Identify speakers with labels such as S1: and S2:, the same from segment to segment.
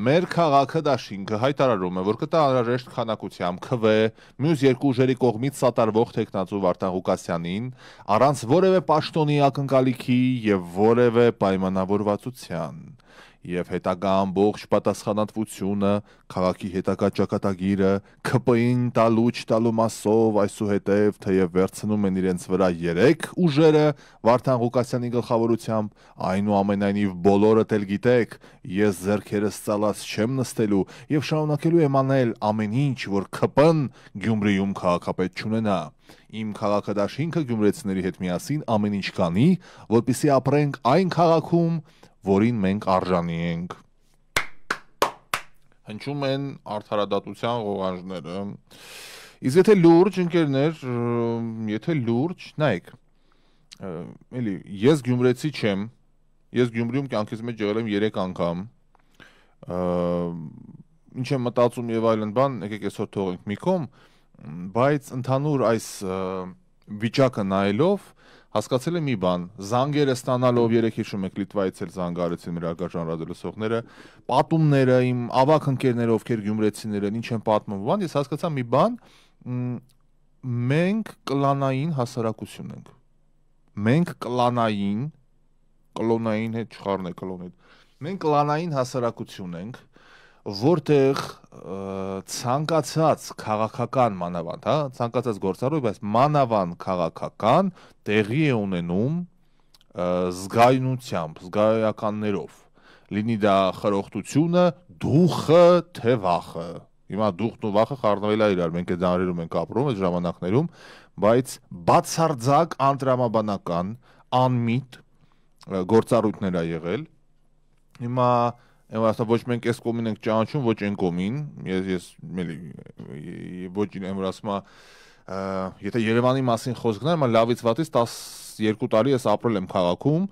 S1: մեր քաղաքը դաշինքը հայտարարում է, որ կտա անհրաժեշտ քանակությամբ ՔՎ մյուս երկու ուժերի կողմից սատարվող տեխնացու Վարդան Ղուկասյանին առանց որևէ պաշտոնի ակնկալիքի եւ որևէ պայմանավորվածության եւ հետագա ամբողջ պատասխանատվությունը քաղաքի հետագա ճակատագիրը ՔՊ-ին տալու չտալու մասով այսուհետև թեև վերցնում են իրենց վրա 3 ուժերը Վարդան Ղուկասյանի գլխավորությամբ այնուամենայնիվ բոլորդ էլ գիտեք ես ձեռքերս ծալած չեմ նստելու եւ շարունակելու եմ անել ամեն ինչ որ ՔՊ-ն Գյումրիում քաղաքապետ չունենա իմ քաղաքադաշինքը գյումրեցիների հետ միասին ամեն ինչ կանի որպեսզի ապրենք այն քաղաքում որին մենք արժանի ենք հնչում են արդարադատության ղողանջները իսկ եթե լուրջ ընկերներ եթե լուրջ նայեք էլի ես գյումրեցի չեմ ես Գյումրիում կյանքից մեջ եղել եմ 3 անգամ ինչ եմ մտածում եւ այլն բան եկեք այսօր թողենք մի կողմ բայց ընդհանուր այս վիճակը նայելով հասկացել եմ մի բան զանգերը ստանալով երեք հիշում եք Լիտվայից էլ զանգ արեցին մեր արգաժան ռադիոլսողները պատումները իմ ավակ ընկերները ովքեր գյումրեցիներ են ինչ են պատմում բան ես հասկացա մի բան մենք կլանային հասարակություն ենք մենք կլոնային հետ չխառն է կլոն հետ մենք կլանային հասարակություն ենք որտեղ ցանկացած քաղաքական մանավանդ, հա, ցանկացած գործառույթ, բայց մանավանդ քաղաքական տեղի է ունենում զգայունությամբ, զգայականներով։ Լինի դա խրոխտությունը, դուխը, թե վախը։ Հիմա դուխն ու վախը խառնվել է իրար, մենք այդ դարերում ենք ապրում, այդ ժամանակներում, բայց բացարձակ անտրամաբանական, անմիտ գործառույթներ ա եղել։ Հիմա ոչ մենք այս կողմին ենք ճանաչում, ոչ այն կողմին, ես ոչ այն որ ասում եթե Երևանի մասին խոսքն է, լավից վատից 12 տարի ես ապրել եմ քաղաքում,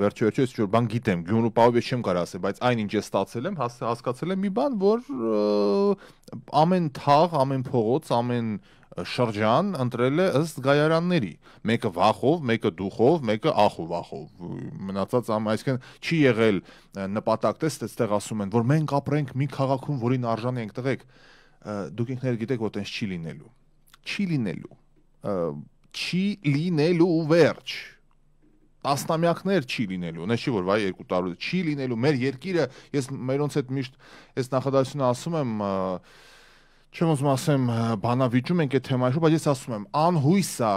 S1: վերջի ես ինչ-որ բան գիտեմ, Գյումրու պահով չեմ կարող ասել, բայց այն ինչ ես ստացել եմ, հասկացել եմ մի բան, որ ամեն թաղ, ամեն փողոց, ամեն շրջան ընտրել է ըստ գայարանների, մեկը վախով, մեկը դուխով, մեկը ախով վախով, մնացած այսինքն չի եղել նպատակ տես, այդտեղ ասում են, որ մենք ապրենք մի քաղաքում, որին արժանի ենք տղեկ, դուք ինքներդ գիտեք, որ տենց չի լինելու, վերջ, տասնամյակներ չի լինելու, նե չի որ վայ 2 տարի չի լինելու, մեր երկիրը, ես մերոնց հետ միշտ այս նախադասությունը ասում եմ չեմ ուզում ասեմ բանավիճում ենք այդ թեմայի շուրջ, բայց ես ասում եմ անհույս է,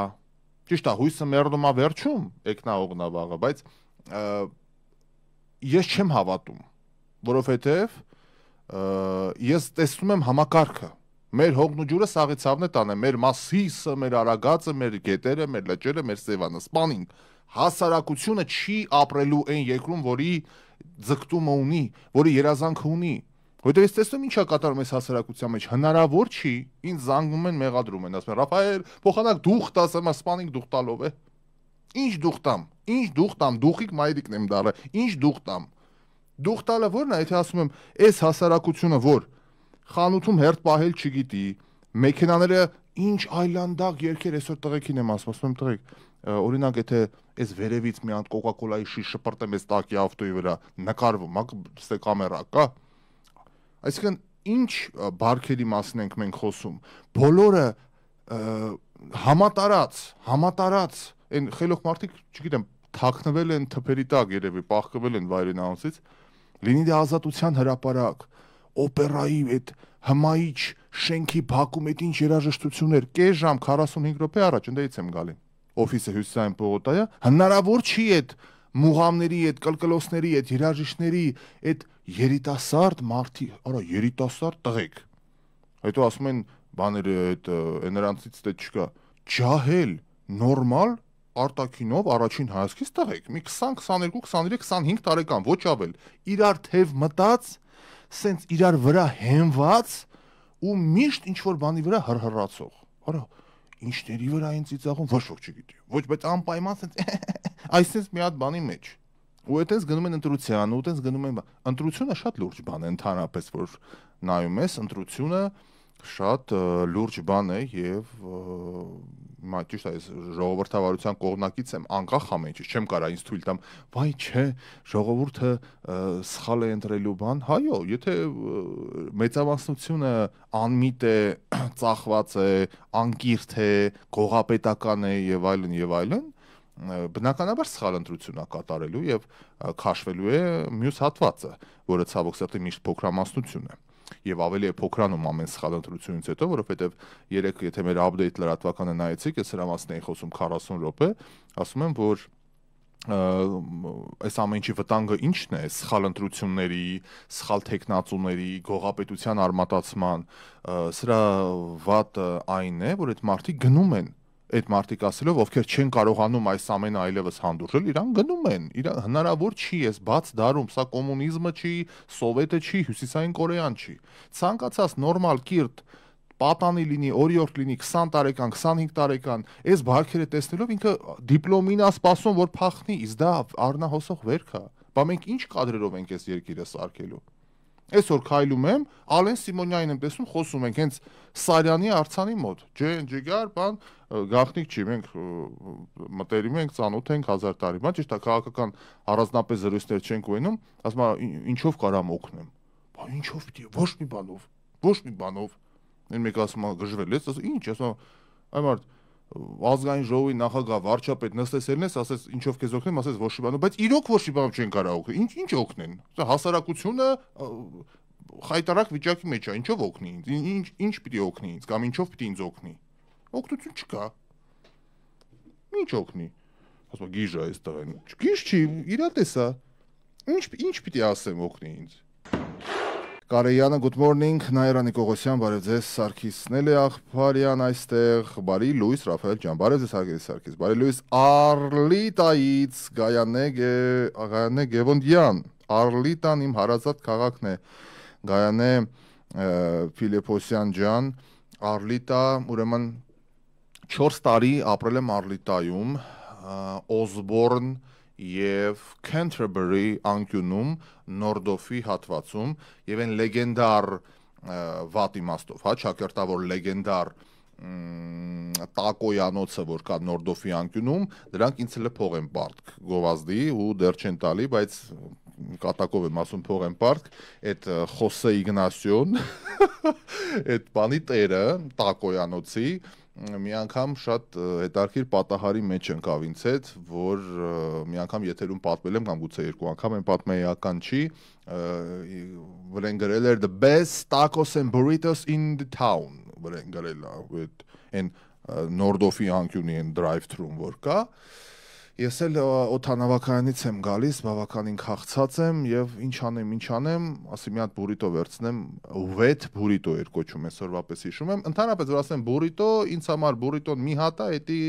S1: ճիշտ է, հույսը մեռնում է վերջում, եկնա վաղը, բայց ես չեմ հավատում, որովհետև ես տեսնում եմ համակարգը, մեր հողն ու ջուրը սաղի ցավն է տանը, մեր մասիսը, մեր արագածը, մեր գետերը, մեր լճերը, մեր սևանը, սպանին, հասարակությունը չի ապրելու այն երկրում, որի ձգտումը ունի, որի երազանքը ունի Որտեղ ես տեսնում ինչա կատարում այս հասարակության մեջ հնարավոր չի ինձ զանգում են մեղադրում են ասում են Ռաֆայել փոխանակ դուխ տաս ասում սպանինգ դուխ տալով է ինչ դուխ տամ դուխիկ մայրիկն եմ դառը ինչ դուխ տալը որն է եթե ասում եմ այս հասարակությունը որ խանութում հերթ պահել չգիտի մեքենաները ինչ այլանդակ երկեր այսօր տղեկին եմ ասում տղեկ օրինակ եթե այս վերևից մի հատ կոկա-կոլայի շիշ շպրտեմ այս տակի ավտոյի վրա նկարվում ստե կամերա կա Այսինքն ինչ բարքերի մասին ենք մենք խոսում բոլորը համատարած այն խելոք մարդիկ չգիտեմ թաքնվել են թփերի տակ երևի պահկվել են վայրեն անոցից լինի դա ազատության հրապարակ օպերայի այդ հմայիչ շենքի բակում այդ ինչ երաժշտություններ կես ժամ 45 րոպե առաջ ընդդից եմ գալի օֆիսը հյուսիսային պողոտայա հնարավոր չի այդ մուղամների այդ կլկլոսների այդ երաժիշտների այդ երիտասարդ մարդի արա երիտասարդ տղեկ հետո ասում են բաները այդ նրանցից դե չկա ջահել նորմալ արտակինով առաջին հայացքից տղեկ մի 20 22 23 25 տարեկան ոչ ավել իրար թև մտած սենց իրար վրա հենված ու միշտ ինչ որ բանի վրա հրհրացող արա ինչների վրա են ծիծաղում ոչ ոք չգիտի ոչ բայց անպայման սենց այսպես մի հատ բանի մեջ ու այդպես գնում են ընտրության ու այդպես գնում են ընտրությունը շատ լուրջ բան է ընդհանրապես որ նայում ես ընտրությունը շատ լուրջ բան է եւ ճիշտ է, այս ժողովրդավարության կողմնակից եմ անկախ ամեն ինչից, չեմ կարա ինձ թույլ տամ, վայ չէ, ժողովուրդը սխալ է ընտրելու բան, հայո, եթե մեծամասնությունը անմիտ է, ծախված է, անկիրթ է, գողապետական է եւ այլն, բնականաբար սխալ ընտրություն է կատարելու եւ քաշվելու է մյուս հատվածը, որը ցավոք սրտի միշտ փոքրամասնություն է։ Եվ ավելի է փոքրանում ամեն սխալ ընտրությունից հետո, որովհետև երեք եթե մեր update լրատվականը նայեցիք, ես սրա մասին էի խոսում 40 րոպե, ասում եմ, որ այս ամեն ինչի վտանգը ի՞նչն է, սխալ ընտրությունների, սխալ թեկնածուների, գողապետության արմատացման, սրա վատը այն է, որ այդ մարդիկ գնում են այդ մարդիկ ասելով, ովքեր չեն կարողանում այս ամենը այլևս հանդուրժել, իրան գնում են, հնարավոր չի, ես բաց դարում, սա կոմունիզմը չի, սովետը չի, հյուսիսային Կորեան չի։ Ցանկացած նորմալ կիրթ պատանի լինի, օրիորդ լինի 20 տարեկան, 25 տարեկան, այս բարքերը տեսնելով ինքը դիպլոմին է սպասում, որ փախնի, իսկ դա առնահոսող վերք է։ Բա մենք ինչ կադրերով ենք այս երկիրը սարքելու։ Այսօր քայլում եմ, Ալեն Սիմոնյանին եմ տեսնում, խոսում ենք հենց Սարյանի արձանի մոտ։ Ջիգար, բան, գաղտնիք չի, մենք մտերիմ ենք, ծանոթ ենք 1000 տարի, բան ճիշտ է, քաղաքական առանձնապես զրույցներ չենք ունենում, ասում է ինչով կարամ օգնեմ։ Բա ինչով պիտի, ոչ մի բանով։ Այն մեկ ասում է գժվել ես, ասում ինչ, ասում այ մարդ ազգային ժողովի նախագահ վարչապետ նստես ելնես, ասես ինչով քեզ օգնեմ, ասես ոչ մի բանով, բայց իրոք ոչ մի բանով չեն կարող օգնել։ Ինչ օգնեն։ Հասարակությունը խայտարակ վիճակի մեջ է, ինչով օգնի ինձ։ Ինչ պիտի օգնի ինձ կամ ինչով պիտի ինձ օգնի։ Օգնություն չկա։ Ինչ օգնի։ Ասում գիժ է այս տղան։ Գիժ չի, իրատես է։ Ինչ պիտի ասեմ օգնի ինձ։ Կարեյանը, good morning, Նայրա Նիկողոսյան, բարև ձեզ, Սարգիսն է աղբարյան այստեղ, բարի լույս, Ռաֆայել ջան, բարև ձեզ Սարգիս, բարի լույս, Արլիտայից, Գայանե Գևոնդյան, Արլիտան իմ հարազատ քաղաքն է, Գայանե Ֆիլիպոսյան ջան, Արլիտա, ուրեմն 4 տարի ապրել եմ Արլիտայում, Օզբորն և Canterbury անկյունում, Նորդոֆի հատվածում և այն լեգենդար վատ իմաստով, ճակերտավոր լեգենդար տակոյանոցը, որ կա Նորդոֆի անկյունում, դրանք ինձ հլը փող են պարտք գովազդի ու դեռ չեն տալի, բայց կատակով եմ ասում փող են պարտք, այդ Խոսե Իգնասիոն, այդ բանի տերը, տակոյանոցի, մի անգամ շատ հետարքիր պատահարի մեջ ընկավ ինձ հետ, որ մի անգամ եթերում պատմել եմ կամ գուցե 2 անգամ եմ պատմել, էական չի, վրեն գրել էր the best tacos and burritos in the town, վրեն գրել են Նորդոֆի անկյունի են drive-thru-ում որ կա, ես էլ օդանավակայանից եմ գալիս, բավականին քաղցած եմ եւ ինչ անեմ, ասի մի հատ բուրիտո վերցնեմ, վետ բուրիտո էր կոչում, այսօրվա պես հիշում եմ, ընդհանրապես որ ասեմ բուրիտո, ինձ համար բուրիտոն մի հատ է, էդի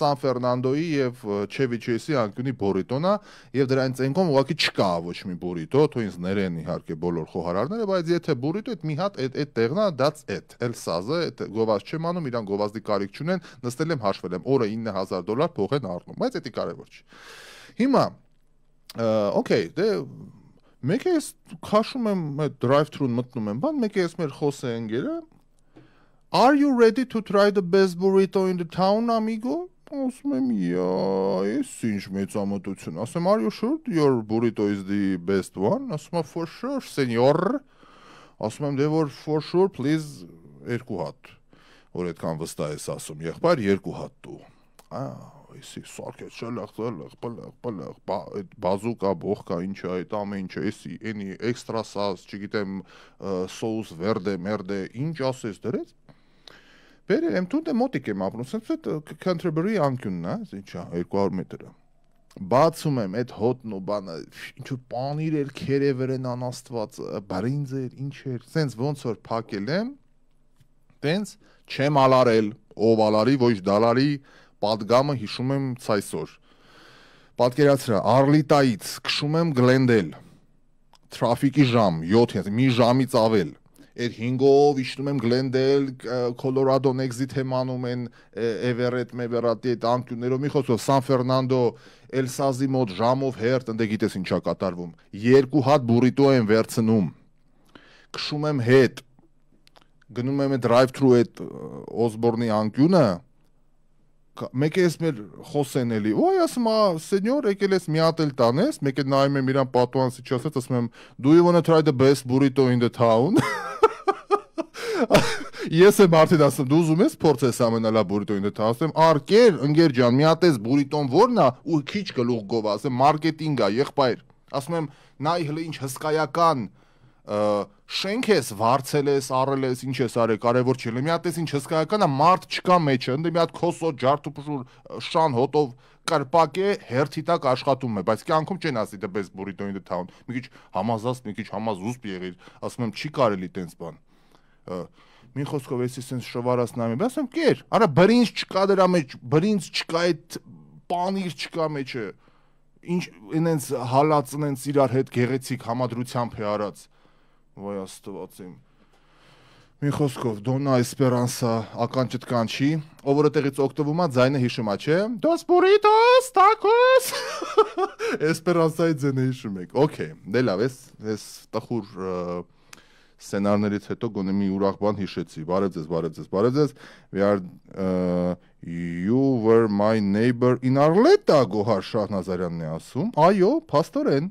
S1: Սան Ֆերնանդոյի եւ Չևիչեսի անկյունի բուրիտոն է եւ դրանից ենկոմ ուղղակի չկա ոչ մի բուրիտո, թող ինձ ներեն իհարկե բոլոր խոհարարները, բայց եթե բուրիտո այդ մի հատ այդ տեղն է, that's it, էլ սազը, այդ գովազդ չեմ անում, իրան գովազդի կարիք չունեն, նստել եմ հաշվել եմ, օրը $9000 փող են առնում, բայց էդի կարևոր չի։ Հիմա, okay, դե մեկ է ես քաշում եմ այդ drive-thru-ն մտնում եմ, բան մեկ է ես մեր Խոսե ընկերը, are you ready to try the best burrito in the town, amigo? Ասում եմ, ես ինչ մեծամտություն, ասում are you sure your burrito is the best one? Ասում եմ, for sure, senor, ասում եմ, դե որ for sure, please, 2 հատ, որ այդքան վստահ ես ասում, եղբայր 2 հատ դու, Էսի սարքեց շլախ, բազուկա, բողկա, ինչ է, այդ ամեն ինչ է, էսի, էնի, էքստրա սաս, չգիտեմ, սոուս, վերդե, մերդե, ինչ ասես դրեց։ Բերել եմ տուն դե մոտիկ եմ ապրում, սենց այդ Canterbury անկյունն է, ինչ է, 200 մետրը։ Բացում եմ այդ հոտն ու բանը, ինչ-որ պանիր էր, քերևեր են անաստված, բարինձ էր, ինչ էր, սենց ոնց որ փակել եմ, տենց չեմ ալարել, ով ալարի, ոչ դալարի, պատգամը հիշում եմ ցայսօր։ Պատկերացրա, Արլիտայից քշում եմ Գլենդել։ Թրաֆիկի ժամ 7, մի ժամից ավել։ Այդ 5-ով իջնում եմ Գլենդել, Կոլորադոն էքզիթ եմ անում են Էվերետ, Մեվերատի այդ անկյուններով, մի խոսքով Սան Ֆերնանդո, Էլսազի մոտ ժամով հերթ, ընդ գիտես ինչա կատարվում։ 2 հատ բուրիտո եմ վերցնում։ Քշում եմ հետ։ գնում եմ drive-thru այդ Osborne-ի անկյունը, մեկ էս մեր խոսեն էլի, ոյ ասում սենյոր եկել ես մի հատ էլ տանես, մեկ է նայում եմ իրան պատուան сейчас ասում եմ do you want to try the best burrito in the town ես եմ արդեն ասում դու ուզում ես փորձես ամենալավ burrito in the town ասեմ արկեր ընկեր ջան մի հատ էս burrito-ն որն է ու քիչ գլուխ գով ասեմ մարքեթինգ է եղբայր ասում եմ նայ հլը ինչ հսկայական շենք ես վարձել ես առել ես ինչ ես արել կարևոր չի մի հատ էս ինչ հսկայական է մարդ չկա մեջը ընդ մի հատ քոսոտ ջարդուփշուր շան հոտով կրպակ է հերթի տակ աշխատում է բայց կյանքում չեն ասի the best burrito in the town մի քիչ համազաստ մի քիչ համազուսպ եղիր ասում եմ չի կարելի տենց բան մի խոսքով էսի սենց շվարած նայում եմ ասում կեր արա բրինձ չկա դրա մեջ բրինձ չկա այդ պանիր չկա մեջը ինչ ինենց հալած ինենց իրար հետ գեղեցիկ համադրությամբ է արած Ոյ աստված իմ մի խոսքով Դոնա Էսպերանսա ականջտկան չի ով որ այդտեղից օգտվում է ձայնը հիշում է չէ Dos burritos tacos Էսպերանսայի ձայնը հիշում եք օքեյ դե լավ ես տխուր սցենարներից հետո գոնե մի ուրախ բան հիշեցի բարև ձեզ we are you were my neighbor in Arleta Գոհար Շահնազարյանն է ասում այո փաստորեն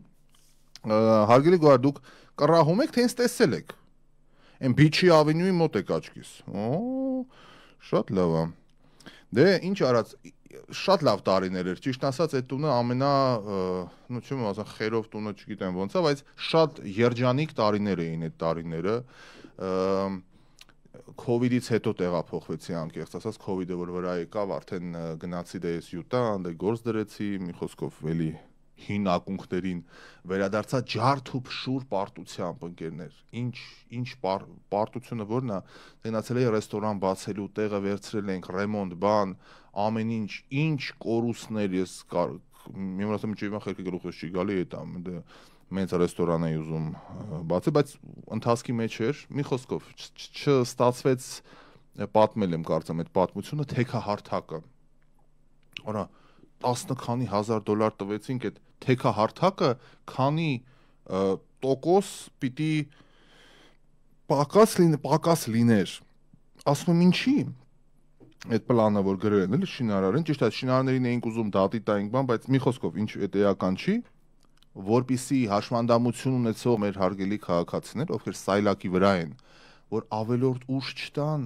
S1: հարգելի գոհար դուք կռահում եք թե ինձ տեսել եք Այն Beach-ի ավենյուի մոտ եք աչքիս շատ լավ է դե ինչ արած շատ լավ տարիներ էր ճիշտ ասած այդ տունը ամենա նո չեմ ասա խերով տունը չգիտեմ ոնց է բայց շատ երջանիկ տարիներ էին այդ տարիները COVID-ից հետո տեղափոխվեցի անկեղծ ասած COVID-ը որ վրա եկավ արդեն գնացի դե ես յուտա անդե գործ դրեցի մի խոսքով էլի հին ակունքներին վերադարձա ջարդ ու փշուր պարտությամբ ընկերներ ինչ պարտությունը որն է գնացել էի ռեստորան բացելու տեղը վերցրել ենք ռեմոնտ բան ամեն ինչ կորուստներ ես մի մոտ մի ճիվան խելքի գլուխս չի գալի այդ ամեն մեծ ռեստորան էի ուզում բացել բայց ընթացքի մեջ էր մի խոսքով չստացվեց պատմել եմ կարծեմ այդ պատմությունը թեքահարթակը օրա 10 քանի հազար դոլար տվեցինք այդ թեքահարթակը քանի տոկոս պիտի պակաս լիներ ասում եմ ինչի այդ պլանը որ գրել են էլի շինարարին ճիշտ է շինարարներին էինք ուզում դատի տայինք բան բայց մի խոսքով ինչ այդ էական չի որպիսի հաշմանդամություն ունեցող մեր հարգելի քաղաքացիներ ովքեր սայլակի վրա են որ ավելորդ ուժ չտան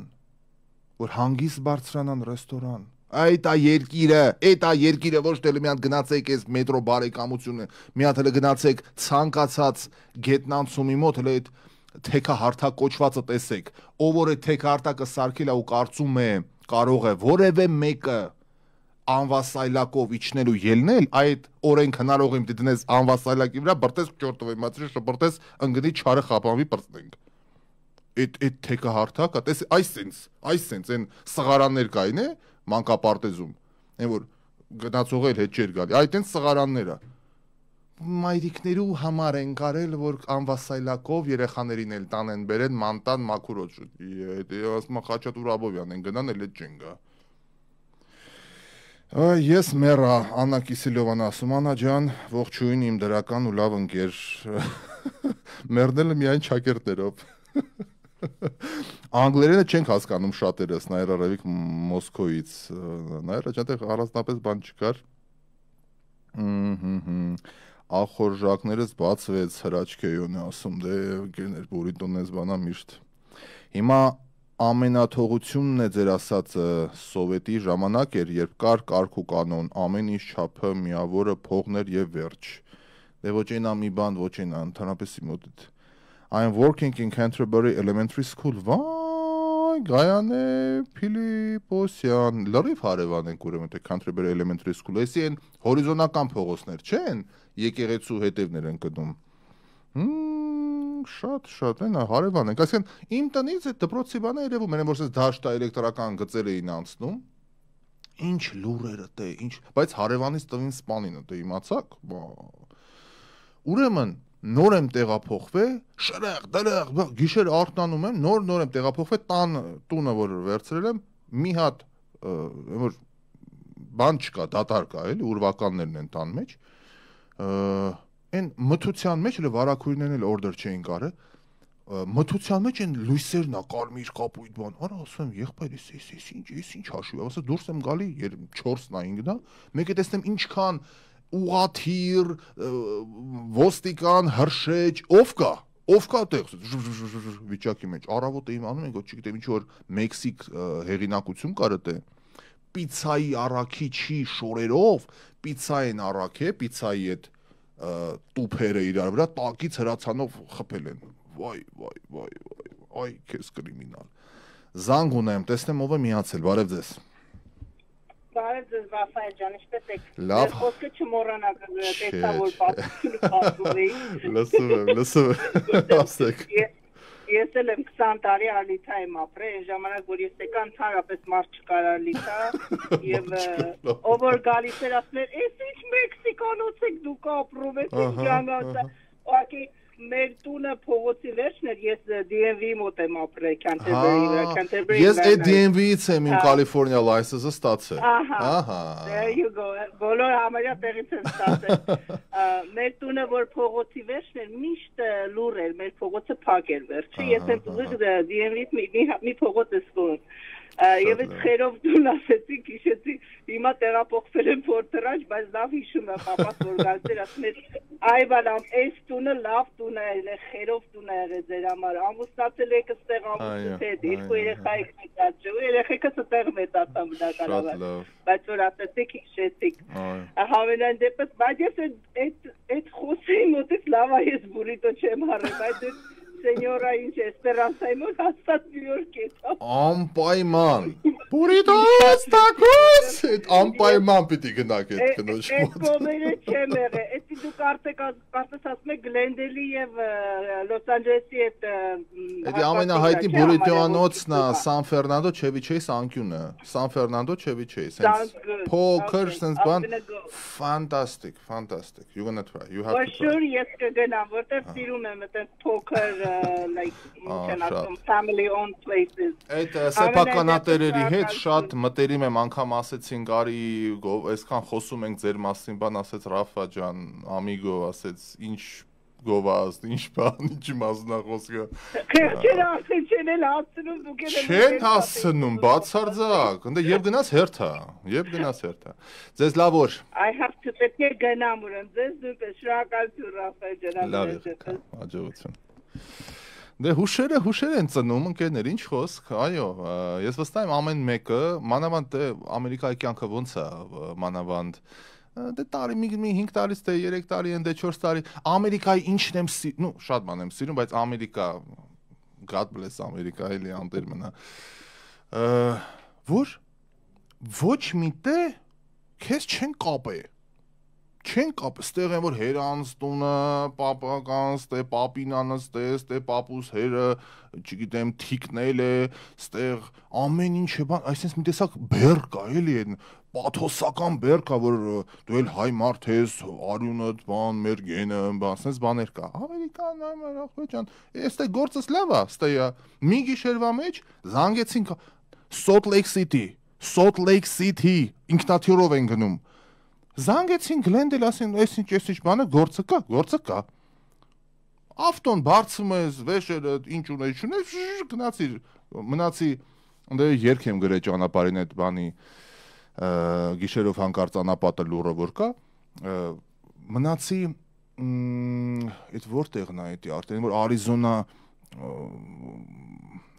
S1: որ հանգիստ բարձրանան ռեստորան Այդ երկիրը ոչ թե մի հատ գնացեք այս մետրո բարեկամությունը, մի հատ հələ գնացեք ցանկացած գետնանցումի մոտ հələ այդ թեքահարթակ կոչվածը տեսեք, ով որ այդ թեքահարթակը սարքել է ու կարծում է կարող է որևէ մեկը անվասայլակով իջնել ու ելնել, այդ օրենք հնարող եմ դնես անվասայլակի վրա, բրտես ճորտվի մածրի շփրտես ընկնի չարը խապանվի բրտնենք։ Այդ թեքահարթակը, տես այսինց այն սղարաններ կային է մանկապարտեզում, այն որ գնացողել հետ չէր գալի, այդ են սղարանները, մայրիկներու համար են կարել, որ անվասայլակով երեխաներին էլ տանեն բերեն մանտան մաքուրոտ ասում Խաչատուր Աբովյան են գնան էլ էդ չեն գա Ես մեռա, Աննա Կիսելովան ասում, Աննա ջան, ողջույն իմ դրական ու լավ ընկեր, մեռնելը միայն ճակերտներով Անգլերենը չենք հասկանում շատերս, Նայրա Ռևիկ Մոսկոյից, Նայրա ջան, առանձնապես բան չկար Ախորժակներս բացվեց հրաչքեյոն է ասում, դե ընկերներ բուրիտոնն ես բանա միշտ Հիմա ամենաթողությունն է ձեր ասածը սովետի ժամանակ էր, երբ կար կարգ ու կանոն, ամեն ինչ չափը, միավորը, փողներ եւ վերջ։ Դե ոչ այնա մի բան, ոչ այնա, ընդհանրապես իմոդիտ։ I am working in Canterbury Elementary School. Վայ, Գայանե Փիլիպոսյան, լրիվ հարևան ենք ուրեմն թե Canterbury Elementary School, էսի են հորիզոնական փողոցներ չեն, եկեղեցու հետևներ են գնում։ Շատ են հարևան ենք, այսինքն իմ տնից այդ դպրոցի բանը երևում են, որ ես դաշտա էլեկտրական գծեր էին անցնում, ինչ լուրերը տե, ինչ, բայց հարևանից տվին սպանինը, դե իմացաք, ուրեմն նոր եմ տեղափոխվել, շրեղ, դրեղ, գիշեր արթնանում եմ, նոր եմ տեղափոխվել, տունը որ վերցրել եմ, մի հատ որ բան չկա, դատար կա, էլի, ուրվականներն են տան մեջ, Այն մթության մեջ էլ վարակույրներն էլ օրդեր չէին կարել, մթության մեջ են լույսերն ա կարմիր կապույտ բան արա ասում եմ եղբայր ես ինչ հաշվի ասա դուրս եմ գալի 4-ն 5-ն մեկ է տեսնեմ ինչքան ուղաթիր ոստիկան հրշեջ ով կա տեղ վիճակի մեջ առավոտ է իմանում ենք ոչ չգիտեմ ինչ որ Մեքսիկ հեղինակություն կար դե պիցայի առաքիչի շորերով պիցային առաք է պիցայի այդ տուփերը իրար վրա տակից հրացանով խփել են վայ այ քեզ կրիմինալ զանգ ունեմ տեսնեմ ով է միացել բարև ձեզ
S2: Բարև ձեզ Ռաֆայել ջան ինչպես եք
S1: լավ
S2: խոսքը չմոռանաք տեսա որ պատմությունը պատմում էի
S1: լսում ասեք
S2: Ես էլ եմ 20 տարի Ալիթա եմ ապրել, այն ժամանակ որ ես եկա ընդհանրապես մարդ չկար Ալիթա եւ ով որ գալիս էր ասում էր, «Էս ինչ մեքսիկանոց եք դուք ապրում եք ինքյանոց»։ Ուղղակի մեր տունը փողոցի վերջն էր, ես DMV մոտ եմ ապրել, Canterbury։
S1: Ես այդ DMV-ից եմ իմ Կալիֆոռնիա լայսենսը ստացել։
S2: Ահա։ There you go։ Բոլոր համարյա տեղից եմ ստացել։ Մեր տունը որ փողոցի վերջն էր, միշտ լուր էր, մեր փողոցը փակ էր վերջը։ Ես եմ ուզում DMV-ից մի փողոց եմ Եվ այդ խերով դուն ասեցի, քիշեցի, հիմա տեղափոխվել եմ Ֆորտրանջ, բայց լավ հիշում եմ, պապաս որ գալիս էր, ասում էր, այ բանամ, այս տունը լավ տուն է եղել, խերով տուն է եղել ձեր համար, ամուսնացել եք այստեղ ամուսնուց հետ, երկու երեխա եք մեծացել, երեխեքս այստեղ մեծացան բնականաբար, բայց որ ասեցիք հիշեցիք։ Հավանական դեպս, բայց ես այդ խոսեի մոտից լավ է ես բուրիտո չեմ հարել, բայց Սենյորա ինչ Էսպերանսայի մոտ հաստատ Նյու Յորք է։
S1: Անպայման։ Բուրիտոս տակոս, այդ անպայման պիտի գնաք այդ կնոջ մոտ։
S2: Այդ կոմերը չեմ եղել։ Էդի դուք արդեն ասում եք Գլենդելի եւ Լոս Անջելեսի այդ
S1: Էդի ամենահայտնի բուրիտոանոցն է Սան Ֆերնանդո Չևիչեյս անկյունը։ Սան Ֆերնանդո Չևիչեյս, sense փոքր sense բան fantastic. You're going to try. You have to try.
S2: For sure yes կգնամ, որտեղ սիրում եմ այդ փոքր like family owned places.
S1: Այդ սեփականատերերի հետ շատ մտերիմ եմ անգամ ասեցին գարի այսքան խոսում ենք ձեր մասին բան ասեց Ռաֆա ջան amigo ասեց ինչ գովազդ ինչ բան ինչի մասնախոսքը
S2: Քեզ ասեցին չեն էլ հասցնում դուք եք
S1: Չեն հասցնում բացարձակ ընդ եւ գնաց հերթա Ձեզ լավ օր
S2: I have to պետք է գնամ ուրեմն ձեզ նույնպես շնորհակալություն Ռաֆայել ջան
S1: Լավ հաջողություն Դե հուշեր են ծնում ընկերներ ինչ խոսք այո ես վստահ եմ ամեն մեկը մանավանդ ամերիկայի կյանքը ոնց է մանավանդ Դե տարի մի 5 տարից դե 3 տարի են դե 4 տարի Ամերիկայի ինչն եմ շատ բան եմ սիրում բայց Ամերիկա God bless Ամերիկա էլի անտեր մնա որ ոչ միտե քեզ չեն կապե ստեղ են որ հերանց տունը պապական ստե պապինանս ստե պապուս հերը չգիտեմ թիկնել է ստեղ ամեն ինչ է բան այսինքն մի տեսակ բեր կա էլի այն պաթոսական բեր կա որ դու էլ հայ մարդ ես արյունդ բան մեր գենը բան sense բաներ կա ամերիկան ախոյ ջան էստե գործս լավ է ստեյա մի գիշերվա մեջ զանգեցին Salt Lake City ինքնաթիռով են գնում Զանգեցին Գլենդել ասին այս ինչ բանը գործը կա Ավտոն բարձում ես վեշերը ինչ ունես գնացի մնացի դե երգ եմ գրել ճանապարհին այդ բանի գիշերով հանկարծ անապատը լուրը որ կա մնացի այդ որտեղն է դա արդեն որ Արիզոնա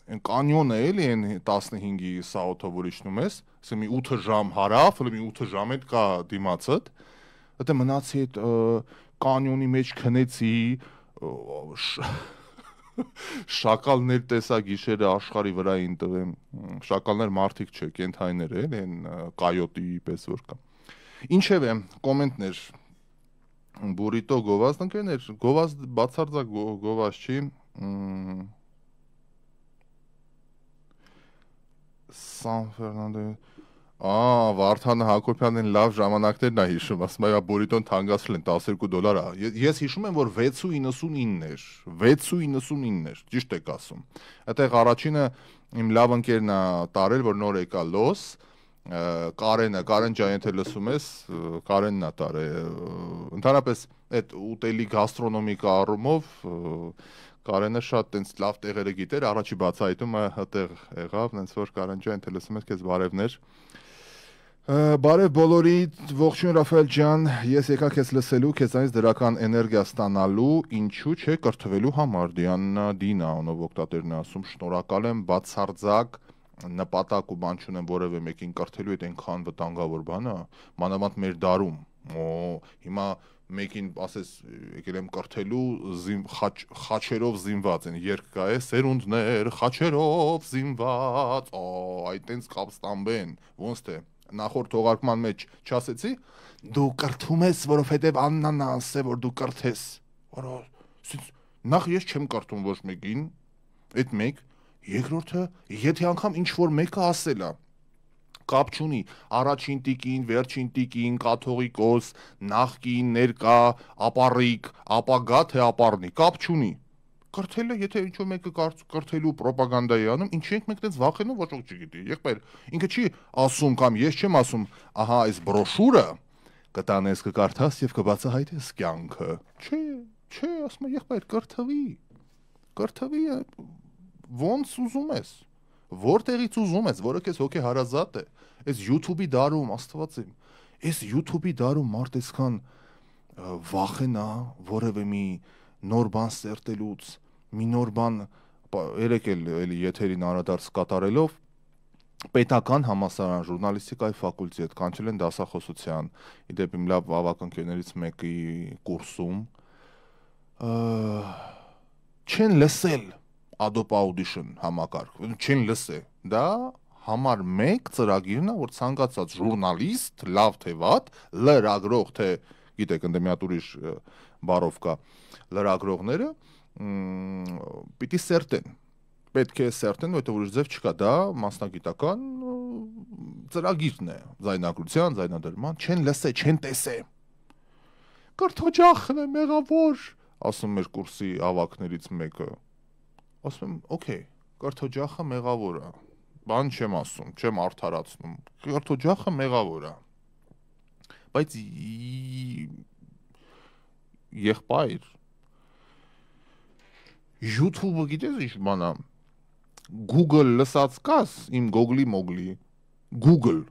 S1: Այն կանյոնը էլի այն 15-ի սաութով որ իջնում ես, ասեմ մի 8 ժամ հարավ, մի 8 ժամ հետ կա դիմացդ, դա մնացի այդ կանյոնի մեջ քնեցի, շակալներ տեսա գիշերը աշխարհի վրային տվեմ, շակալներ մարդիկ չէ, կենթայիներ էլ են կայոտի պես որ կա։ Ինչևէ, կոմենտներ Բուրիտո գովազդ ընկերներ, գովազդ բացարձակ գովազդ չի, San Fernando Վարդանը Հակոբյանն լավ ժամանակներն է հիշում, ասում է բուրիտոն թանկացրել են $12 է։ Ես հիշում եմ որ 6.99 էր, 6.99 էր, ճիշտ եք ասում։ Այդտեղ առաջինը իմ լավ ընկերն է տարել, որ նոր եկա Լոս, Կարեն ջան, եթե լսում ես, Կարենն է տարել։ Ընդհանրապես այդ ուտելի գաստրոնոմիկ առումով Կարենը շատ տենց լավ տեղերը գիտեր, առաջի բացահայտումը հտեղ եղավ, նենց որ Կարեն ջան, թե լսում ես քեզ բարևներ։ Բարև բոլորիդ, ողջույն Ռաֆայել ջան, ես եկա քեզ լսելու, քեզանից դրական էներգիա ստանալու, ինչու՞ չէ կրթվելու համար, Դիանա Դինա անով օգտատերն է ասում, շնորհակալ եմ, բացարձակ նպատակ ու բան չունեմ որևէ մեկին կրթելու, այդ այնքան վտանգավոր բան է, մանավանդ մեր դարում, հիմա մեկին ասես եկել եմ կրթելու խաչերով զինված են երկ կա է սերունդներ խաչերով զինված այդ տենց կապստամբեն ոնց թե նախորդ թողարկման մեջ չասեցի դու կրթում ես որովհետև Աննան ասե որ դու կրթես նախ ես չեմ կրթում ոչ մեկին այդ մեկ երկրորդը եթե անգամ ինչ որ մեկը ասել է կապ չունի առաջին տիկին, վերջին տիկին, կաթողիկոս, նախկին, ներկա, ապառիկ, ապագա թե ապառնի, կապ չունի։ Կրթելը, եթե ինչ-որ մեկը կրթելու պրոպագանդայի անում, ինչի ենք մենք դες վախենում, ոչ ոք չգիտի։ Եղբայր, ինքը չի ասում կամ ես չեմ ասում, ահա այս բրոշուրը կտանես կկարդաս եւ կբացահայտես կյանքը։ Չէ, ասում եմ, եղբայր, կրթվի ոնց ուզում ես։ Որտեղից ուզում ես, որը քեզ հոգեհարազատ է, այս YouTube-ի դարում, Աստված իմ, այս YouTube-ի դարում մարդ այսքան վախենա որևէ մի նոր բան սերտելուց, մի նոր բան երեք էլի եթերին անդրադարձ կատարելով պետական համալսարան ժուրնալիստիկայի ֆակուլտետ կանչել են դասախոսության, իդեպ իմ լավ ավականքերներից մեկի կուրսում չեն լսել Adobe Audition համակարգ, չեն լսե, դա համար 1 ծրագիրն է, որ ցանկացած ժուրնալիստ, լավ թե վատ, լրագրող թե, գիտեք, ընդ մի հատ ուրիշ բառով կա, լրագրողները պիտի սերտեն, պետք է սերտեն, որտեղ ուրիշ ձև չկա, դա մասնագիտական ծրագիրն է, ձայնագրության, ձայնադրման, չեն լսե, չեն տեսե, կրթօջախն է մեղավոր, ասում մեր կուրսի ավակներից մեկը, ասում եմ, օքեյ, կրթօջախը մեղավոր է, բան չեմ ասում, չեմ արդարացնում, կրթօջախը մեղավոր է, բայց եղբայր, YouTube-ը գիտես ինչ բան է, Google լսած կաս, իմ Google-ի մոգլի, Google,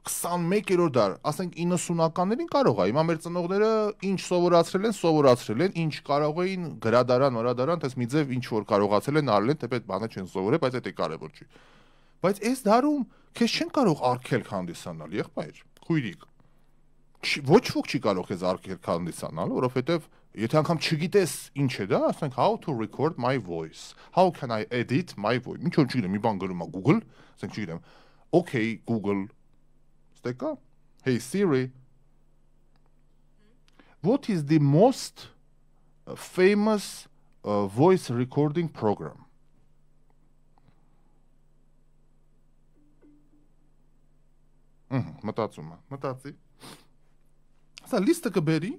S1: 21-րդ դար, ասենք 90-ականներին կարող է, հիմա մեր ծնողները ինչ սովորացրել են, ինչ կարող էին գրադարան, տես մի ձև ինչ որ կարողացել են արել են, թե այդ բանը չեն սովորել, բայց դա կարևոր չի։ Բայց այս դարում քեզ չեն կարող արգելք հանդիսանալ, եղբայր, քույրիկ։ Ոչ ոք չի կարող քեզ արգելք հանդիսանալ, որովհետև եթե անգամ չգիտես ինչ է դա, ասենք how to record my voice, how can I edit my voice, ինչ որ չգիտեմ, մի բան գրում է Google, ասենք չգիտեմ, okay Google Hey Siri, what is the most famous voice recording program? Մտածի։ Սա լիստը կբերի։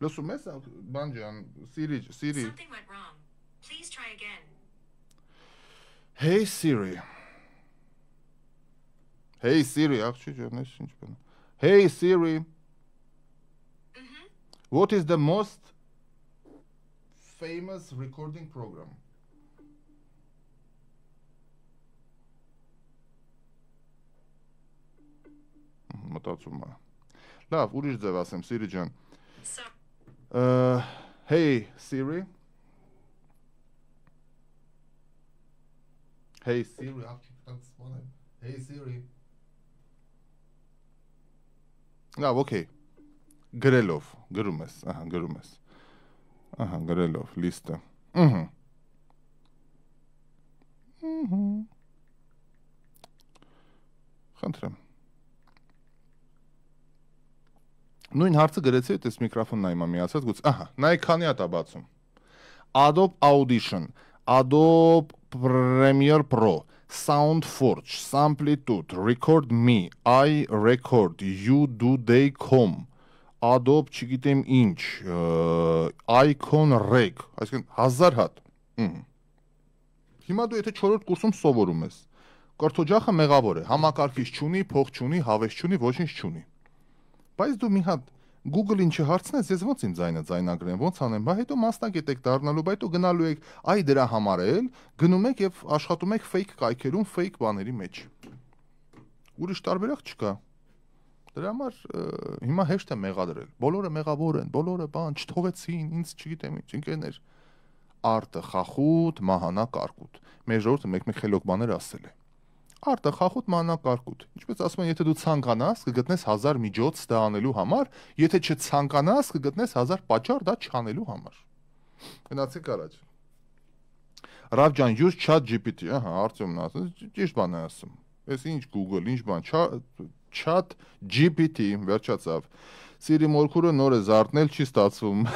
S1: Լսում ես, բան ջան, Siri.
S3: Something went wrong. Please try again.
S1: Hey Siri. Hey Siri, Hey Siri, what is the most famous recording program? Մտածում եմ։ Լավ, ուրիշ ձև ասեմ, Siri ջան։ Hey Siri. Hey Siri, Hey Siri. Լավ, օքեյ, գրելով, գրում ես, գրելով, լիստը, խնդրեմ, նույն հարցը գրեցի, այդպես միկրոֆոնն այմա միացած, գուց, նայ քանի հատ է բացում, Adobe Audition, Adobe Premiere Pro, SoundForge, Samplitude, Record Me, iRecord, uDoday.com, Adobe չգիտեմ ինչ, Icon Rec, այսինքն 1000 հատ։ Հիմա դու եթե 4-րդ կուրսում սովորում ես, կրթօջախը մեղավոր է, համակարգիչ չունի, փող չունի, հավես չունի, ոչինչ չունի։ Բայց դու մի հատ Google-ին չհարցնես, ես ոնց իմ ձայնը ձայնագրեմ, ոնց անեմ, բա հետո մասնագետ եք դառնալու, բա հետո գնալու եք, այ դրա համար էլ գնում եք եւ աշխատում եք fake կայքերում, fake բաների մեջ։ Ուրիշ տարբերակ չկա։ Դրա համար հիմա հեշտ է մեղադրել։ Բոլորը մեղավոր են, բոլորը բան չթողեցին, ինձ չգիտեմ ինչ, ընկերներ։ Արտը խախուտ, մահանա կարկուտ։ Մեր ժողովուրդը մեկ-մեկ խելոք բաներ ասել է։ Արտը խախուտ, մահանա կարկուտ։ Ինչպես ասում են, եթե դու ցանկանաս, կգտնես 1000 միջոց դա անելու համար, եթե չցանկանաս, կգտնես 1000 պատճառ դա չանելու համար։ Գնացեք առաջ։ Ռավ ջան, use ChatGPT, ահա, Արտյոմն ասում, ճիշտ բան է ասում։ Էս ինչ Google, ինչ բան, ChatGPT, վերջացավ։ Սիրի մորքուրը նոր է զարթնել, չի ստացվում։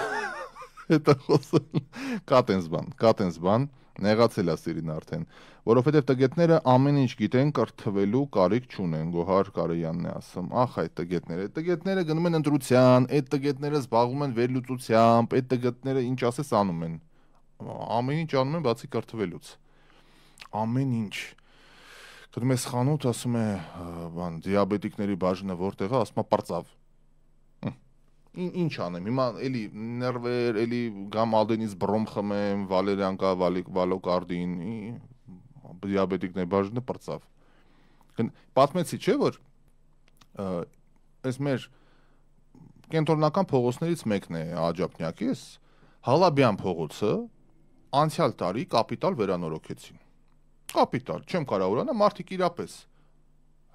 S1: Հետո խոսել կատենս բան, նեղացել է Սիրին արդեն, որովհետև տգետները ամեն ինչ գիտեն, կրթվելու կարիք չունեն, Գոհար Կարեյանն է ասում, ախ այդ տգետները գնում են ընտրության, այդ տգետները զբաղվում են վերլուծությամբ, այդ տգետները ինչ ասես անում են, ամեն ինչ անում են բացի կրթվելուց, ամեն ինչ, գնում ես խանութ, ասում է, դիաբետիկների բաժինը որտեղ է, ասում է պրծավ, Ինչ անեմ, հիմա էլի ներվեր, էլի գամ ալդենից բրոմ խմեմ, վալերյան կա, վալոկարդին, դիաբետիկներ բաժինը պրծավ։ Պատմեցի, չէ՞ որ այս մեր կենտրոնական փողոցներից մեկն է Աջափնյակից, Հալաբյան փողոցը անցյալ տարի կապիտալ վերանորոգեցին։ Կապիտալ, չեմ կարող ուրանա, մարդիկ իրապես։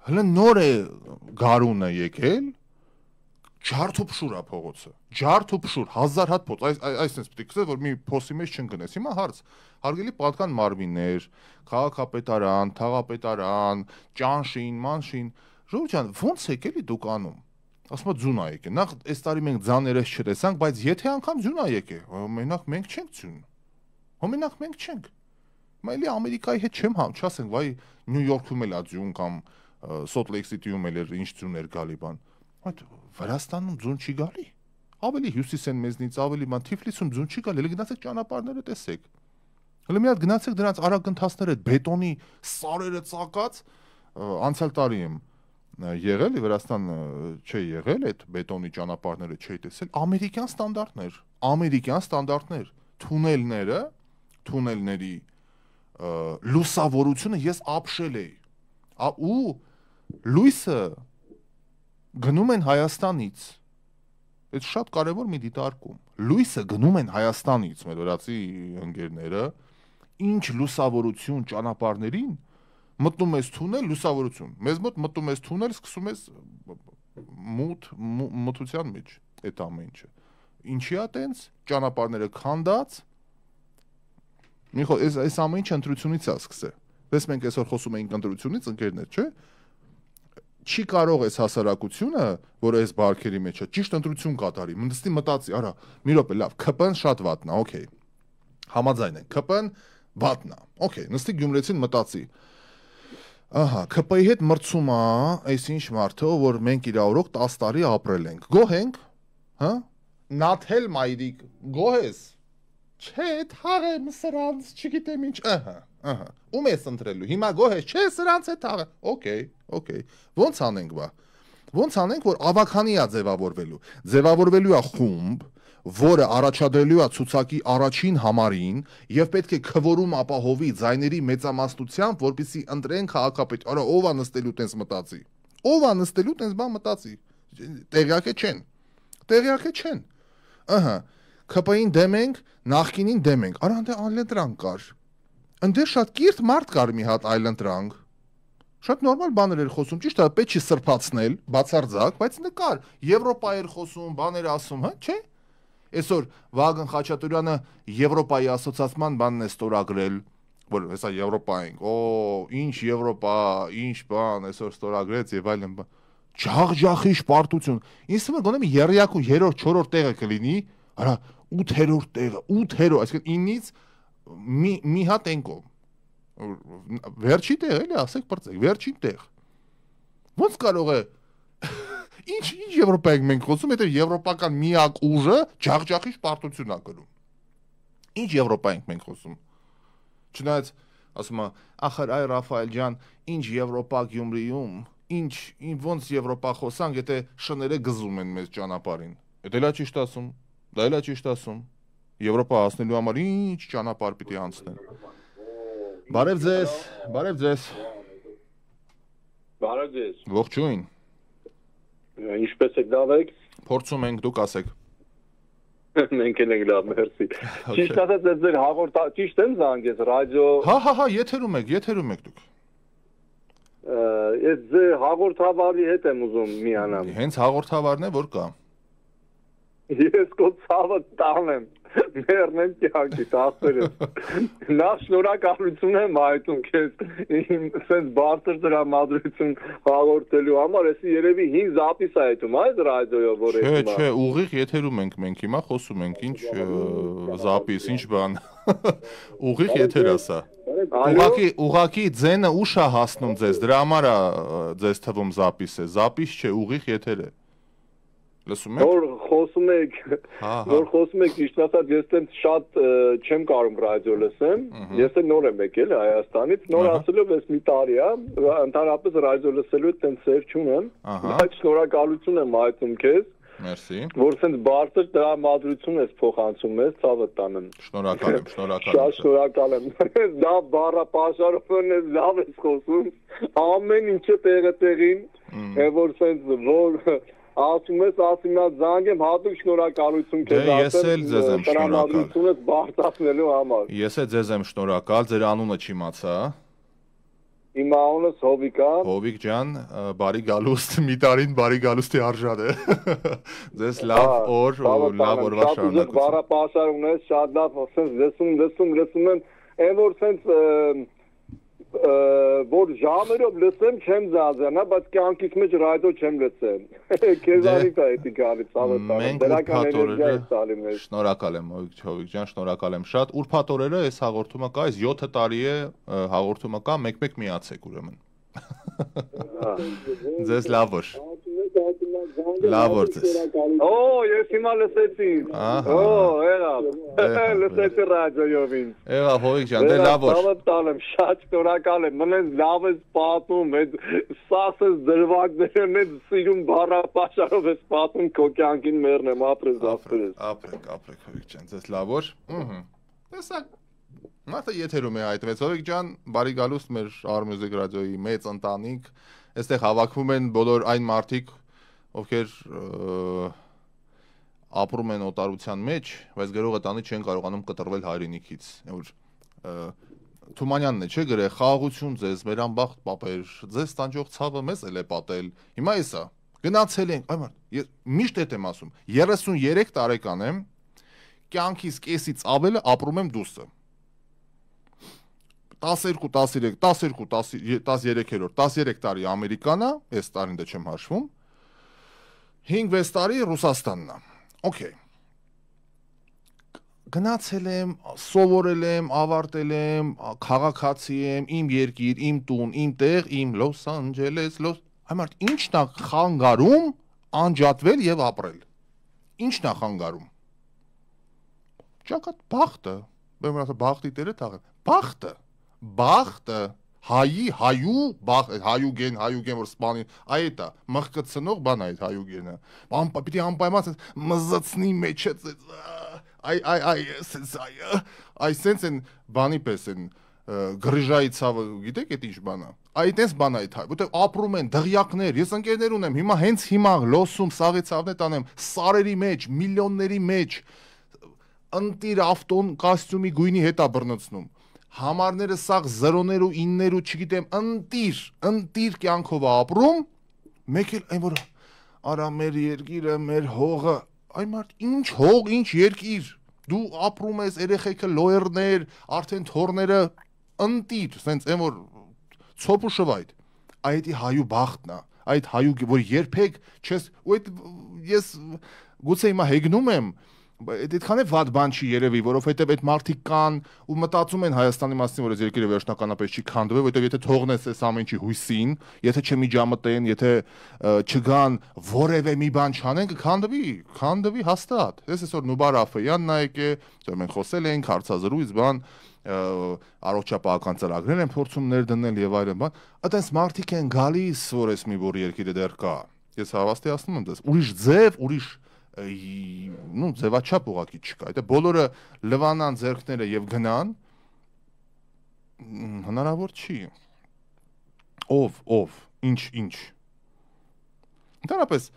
S1: Հələ նոր է գարունը եկել Ջարդուփշուր է փողոցը, ջարդուփշուր, 1000 հատ փոց, այսպես պետք է ասել, որ մի փոսի մեջ չընկնես, հիմա հարց, հարգելի պատկան մարմիններ, քաղաքապետարան, թաղապետարան, ճանշին, մանշին, ժողովուրդ ջան, ո՞նց եք էլի դուք անում, ասում եմ ձուն ա եկել, նախ այս տարի մենք ձաներս չտեսանք, բայց եթե անգամ ձուն ա եկել, մենակ մենք չենք ձուն, մենակ մենք չենք, հիմա էլի Ամերիկայի հետ չեմ համ, չասենք, վայ Նյու Յորքում էլ ա ձուն կամ Սոլտ Լեյք Սիթիում էլ ինչ ձուն էր գալի բան Այդ Վրաստանում ձուն չի գալի։ Ավելի հյուսիս են մեզնից, ավելի ման Թիֆլիսում ձուն չի գալի։ Հələ գնացեք ճանապարհները տեսեք։ Հələ մի հատ գնացեք դրանց արագընթացները բետոնի սարերը ծակած անցյալ տարի եմ եղել Վրաստան չէ եղել այդ բետոնի ճանապարհները չի տեսել ամերիկյան ստանդարտներ թունելների լուսավորությունը ես ապշել էի ու լույսը գնում են Հայաստանից։ Այդ շատ կարևոր մի դիտարկում։ Լույսը գնում են Հայաստանից, մեր վրացի ընկերները, ինչ լուսավորություն ճանապարհներին, մտնում ես թունել, լուսավորություն։ Մեզ մոտ մտնում ես թունել, սկսում ես մթության մեջ այդ ամեն ինչը։ Ինչի՞ է տենց ճանապարհները քանդած։ Այս ամեն ինչը ընտրությունից է սկսել։ Պես մենք այսօր խոսում էինք ընտրությունից, ընկերներ, չէ՞։ Չի կարող այս հասարակությունը, որ այս բարքերի մեջ է, ճիշտ ընտրություն կատարի, նստի մտածի, արա, մի րոպե, լավ, ՔՊ-ն շատ վատն է, օքեյ։ Համաձայն ենք, ՔՊ-ն վատն է, օքեյ, նստի գյումրեցին մտածի։ Ահա, ՔՊ-ի հետ մրցում է, այսինչ մարդը, որ մենք իր օրոք 10 տարի ապրել ենք։ Գոհ ենք, հա? Նաթել մայրիկ, գոհ ես։ Չէ, թաղեմ սրանց, չգիտեմ ինչ, ահա, ում ես ընտրելու, հիմա գոհ ես, չէ, սրանց է թաղը, օքեյ, ոնց անենք բա, ոնց անենք, որ ավականի է ձևավորվելու է խումբ, որը առաջադրելու է ցուցակի առաջին համարին եւ պետք է քվորում ապահովի ձայների մեծամասնությամբ, որպեսզի ընտրեն քաղաքապետ, արա ով է նստելու տենց մտածի, տեղյակ չեն, ահա ՔՊ-ին դեմ ենք, նախկինին դեմ ենք։ Արա այնտեղ այլընտրանք կար։ Այնտեղ շատ կիրթ մարդ կար մի հատ այլընտրանք։ Շատ նորմալ բաներ էր խոսում, ճիշտ է, պետք չի սրբացնել, բացարձակ, բայց նկար, Եվրոպա էր խոսում, բաներ ասում, հա, չէ՞։ Այսօր Վագն Խաչատուրյանը Եվրոպայի ասոցիացիան բանն է ստորագրել, որ հեսա Եվրոպա ենք։ Ինչ Եվրոպա, ինչ բան, այսօր ստորագրեց եւ այլն։ Ջախջախի շպարտություն։ Ինձ թվում է գոնե մի 2-րդ, 4-րդ տեղը կլինի, արա 8-րդ տեղը, 8-րդ, այսինքն 9-ից մի հատ ենկով։ Վերջի տեղ էլի, ասեք պրծեք, վերջին տեղ։ Ոնց կարող է ինչ Եվրոպա ենք մենք խոսում, եթե եվրոպական միակ ուժը ջախջախի շպարտություն է կրում։ Ինչ Եվրոպա ենք մենք խոսում։ Չնայած ասում է, ախր այ Ռաֆայել ջան, ինչ Եվրոպա Գյումրիում, ինչ ոնց Եվրոպա խոսանք, եթե շները գզում են մեզ ճանապարհին։ Դա էլ է ճիշտ ասում, դա էլ է ճիշտ ասում։ Եվրոպա հասնելու համար ինչ ճանապարհ պիտի անցնեն։ Բարև ձեզ, բարև ձեզ։
S4: Բարև ձեզ։
S1: Ողջույն։
S4: Ինչպես եք, լավ եք։
S1: Փորձում ենք, դուք ասեք։
S4: Մենք ենք լավ, մերսի։ Ճիշտ ասած, ձեր հաղորդա, ճիշտ եմ զանգես ռադիո։
S1: Հա, եթերում եք դուք։
S4: Ես ձեր հաղորդավարի հետ եմ ուզում միանամ։
S1: Հենց հաղորդավարն է, որ կա։
S4: Ես քո ցավը տանեմ։ Մերնեմ կյանքի տասերս։ Նախ շնորհակալություն եմ այդում քեզ ինձ բարձր դրամատրություն հաղորդելու համար, էսի երևի 5 զապիս է այդում, այս ռադիոյով որ
S1: էսի։ Չէ, ուղիղ եթերում ենք մենք հիմա խոսում ենք, ինչ զապիս, ինչ բան։ Ուղիղ եթեր է սա։ Ուղակի ձենը ուշ է հասնում ձեզ, դրա համար է ձեզ թվում զապիս է, զապիս չէ, ուղիղ եթեր է։ Լսում եք։
S4: Որ խոսում եք, ճիշտ ասած, ես տենց շատ չեմ կարող ռադիո լսեմ։ Ես էլ նոր եմ եկել Հայաստանից, նոր ասելով ես մի տարի է, ընդհանրապես ռադիո լսելու տենց սեր չունեմ։ Բայց շնորհակալություն եմ այդում քեզ։
S1: Մերսի։
S4: Որ տենց բարձր տրամադրություն ես փոխանցում ես, ցավը տանեմ։
S1: Շնորհակալ եմ։
S4: Շատ շնորհակալ եմ։ Դա բառապաշարով լավ ես խոսում։ Ամեն ինչը տեղին, որ տենց որ ասում ես, զանգեմ հատուկ շնորհակալություն քեզ ասեմ։
S1: Ես էլ ձեզ եմ շնորհակալ։
S4: Տրամադրությունս բարձրացնելու համար։
S1: Ես էլ ձեզ եմ շնորհակալ, ձեր անունը չիմացա։
S4: Իմ անունս Հովիկ է։
S1: Հովիկ ջան, բարի գալուստ, մի տարին բարի գալուստի արժան է։ Ձեզ լավ օր ու լավ օրվա շարունակություն։
S4: Բառապաշար ունես, շատ լավ, լսում եմ, այն որ սենց որ ժամերով լսեմ չեմ զազանա, բայց կյանքից մեջ ռադիո չեմ լսեմ։ Քեզանից է դա գալիս, ավետարան։ Դրական էներգիա է տալի մեզ։
S1: Շնորհակալ եմ Հովիկ ջան, շնորհակալ եմ շատ։ Ուրբաթ օրերը այս հաղորդումը կա, այս 7 տարի է հաղորդումը կա, մեկ-մեկ միացեք ուրեմն։ Ձեզ լավ օր։ Լավ օր ձեզ։
S4: Ես հիմա լսեցի։ Եղավ։ Լսեցի ռադիոյով ինձ։
S1: Եղավ Հովիկ ջան, դե լավ օր։
S4: Տալեմ, շատ շնորհակալ եմ։ Մնես լավ ես պատում, այդ սասս դրվագներն այդ սիրուն բառապաշարով ես պատում քո կյանքին մեռնեմ, ապրես ապրես։
S1: Ապրեք Հովիկ ջան, ձեզ լավ օր։ Տեսակ Մարդը եթերում է այդպես Հովիկ ջան, բարի գալուստ մեր Արմյուզիկ ռադիոյի մեծ ընտանիք։ Այստեղ հավաքվում են բոլոր այն մարդիկ, ովքեր ապրում են օտարության մեջ, բայց գրողը տանի չեն կարողանում կտրվել հայրենիքից։ Որ Թումանյանն է, չէ՞ գրե, խաղաղություն ձեզ, մեր անբախտ պապեր, ձեզ տանջող ցավը մեզ էլ է պատել։ Հիմա էսա, գնացել ենք, այ մարդ, ես միշտ հետ եմ ասում, 33 տարեկան եմ, կյանքիս կեսից ավելը ապրում եմ դուսը։ 12, 13 տարի Ամերիկանա, այս տարին դա չեմ հաշվում, 5-6 տարի Ռուսաստանն է, օքեյ, գնացել եմ, սովորել եմ, ավարտել եմ, քաղաքացի եմ, իմ երկիր, իմ տուն, իմ տեղ, իմ Լոս Անջելես, այմարդ, ինչն է խանգարում անջատվել և ապրել, ինչն է խանգարում, ճակատ բախտը, բախտի տերը թաղել, բախտը, հայուգեն, որ սպանի, այդ է, մխկծնող բան այդ հայուգենը, պիտի անպայման մզծնի մեջ այսենց են բանի պես են, գրիժայի ցավը, գիտեք էտ ինչ բանա, այդ ես բան այդ հայ, որտեղ ապրում են դղյակներ, ես ընկերներ ունեմ, հենց հիմա լոսում, սաղի ցավներ տանեմ, սարերի մեջ, միլիոնների մեջ, ընտիր ավտոն կոստյումի գույնի հետ է բռնցնում, համարները սաղ 0-ներ ու 9-ներ ու չգիտեմ, ընտիր կյանքով ապրում, մեկ էլ այն որ արա մեր երկիրը, մեր հողը, այն մարդ ինչ հող, ինչ երկիր, դու ապրում ես երեխեքը լոերներ, արդեն թորները ընտիր, սենց այն որ ցոփ ու շվայտ, այդի հայու բախտն է, այդ հայու որ երբեք չես, ու այդ ես գուցե հիմա հեգնում եմ, այդքան է վատ բան չի երևի, որովհետև այդ մարդիկ կան ու մտածում են Հայաստանի մասին, որ այս երկիրը վերջնականապես չի քանդվի, որովհետև եթե թողնես այս ամեն ինչի հույսին, եթե չմիջամտեն, եթե չգան որևէ մի բան չանեն, քանդվի հաստատ։ Ես այսօր Նուբար Աֆեյանն ա եկե, դեռ մենք խոսել ենք, հարցազրույց, բան, առողջապահական ծրագրեր են փորձում ներդնել եւ այլն բան, այդպես մարդիկ են գալիս, որ այս մի որ երկիրը դեռ կա։ Ես հավաստիացնում եմ դες, ուրիշ ձև, ուրիշ նու ձևաչափ ուղակի չկա։ Դա բոլորը լվանան ձեռքները եւ գնան հնարավոր չի։ Ով, ինչ։ Դարապես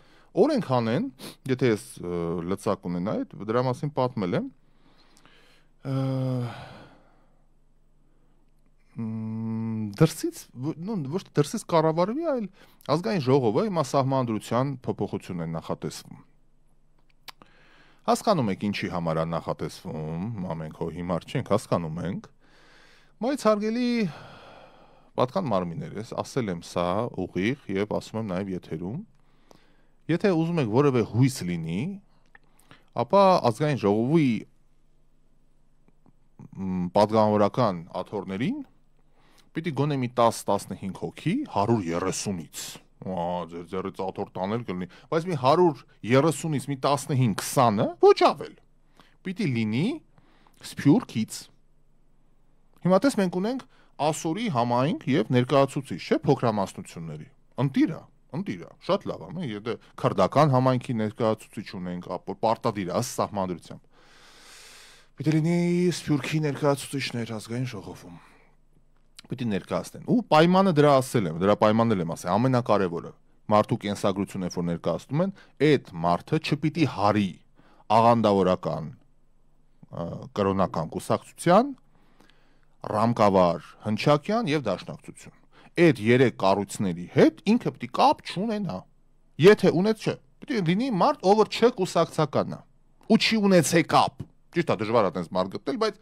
S1: օրենք անեն, եթե ես լծակ ունենայի, դրա մասին պատմել եմ։ Դրսից, ոչ թե դրսից կառավարվի, այլ ազգային ժողովը հիմա սահմանադրության փոփոխություն են նախատեսվում։ Հասկանում եք ինչի համար է նախատեսվում, ամենք հո հիմար չենք, հասկանում ենք, բայց հարգելի պատկան մարմիններ, ես ասել եմ սա ուղիղ եւ ասում եմ նաեւ եթերում, եթե ուզում եք որևէ հույս լինի, ապա ազգային ժողովի պատգամավորական աթոռներին պիտի գոնե մի 10-15 հոգի 130-ից ձեր ձեռից աթոռ տանել կլինի, բայց մի 130-ից մի 15-20-ը ոչ ավել պիտի լինի սփյուռքից։ Հիմա տես մենք ունենք ասորի համայնք եւ ներկայացուցիչ, չէ՞, փոքրամասնությունների։ Ընտիրա, շատ լավ է, եթե քրդական համայնքի ներկայացուցիչ ունենք, ապա պարտադիր է սահմանադրությամբ։ Պիտի լինի սփյուռքի ներկայացուցիչներ ազգային ժողովում։ Պիտի ներկայացնեն։ Ու պայմանը դրա ասել եմ, դրա պայմանն եմ ասել, ամենակարևորը մարդու կենսագրությունը որ ներկայացնում են, այդ մարդը չպիտի հարի աղանդավորական կրոնական կուսակցության, ռամկավար հնչակյան եւ դաշնակցություն։ Այդ երեք կառույցների հետ ինքը պիտի կապ չունենա։ Եթե ունեց չէ, պիտի լինի մարդ, ով չէ կուսակցականն է։ Ու չի ունեցե կապ։ Ճիշտ է, դժվար է այդպես մարդ գտնել, բայց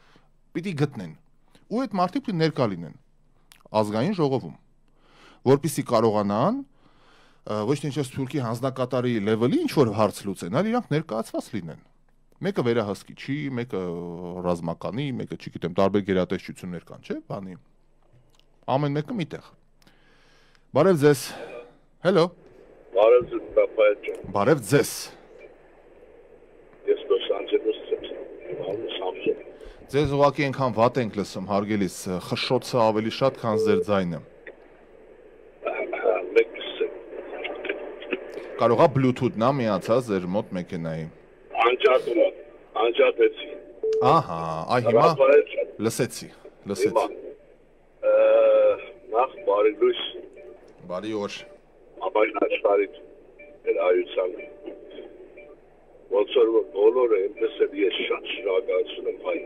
S1: պիտի գտնեն։ Ու այդ մարդիկ պիտի ներկա լինեն ազգային ժողովում, որպեսզի կարողանան ոչ թե ինչ սփյուռքի հանձնակատարի լեվելի ինչ որ հարց լուծեն, այլ իրանք ներկայացված լինեն։ Մեկը վերահսկիչի, մեկը ռազմականի, մեկը չգիտեմ, տարբեր գերատեսչություններ կան, չէ՞, բանի։ Ամեն մեկը միտեղ։ Բարև ձեզ։ Հելո։
S5: Բարև ձեզ, Ռաֆայել ջան։
S1: Բարև ձեզ։
S5: Ես Լոս Անջելեսից եմ։
S1: Ձեզ ուղղակի այնքան վատ ենք լսում, հարգելիս, խշշոցը ավելի շատ, քան ձեր ձայնը։ Կարող է Bluetooth-ն է միացած ձեր մոտ մեքենայի։
S5: Անջատեցի։
S1: Ահա, այ հիմա լսեցի։
S5: Նախ բարի լույս։
S1: Բարի օր։
S5: Ամեն աշխարհից էր այցանը։ Ոնց որ բոլորը այնպես էլ ես շատ շնորհակալություն եմ հայ։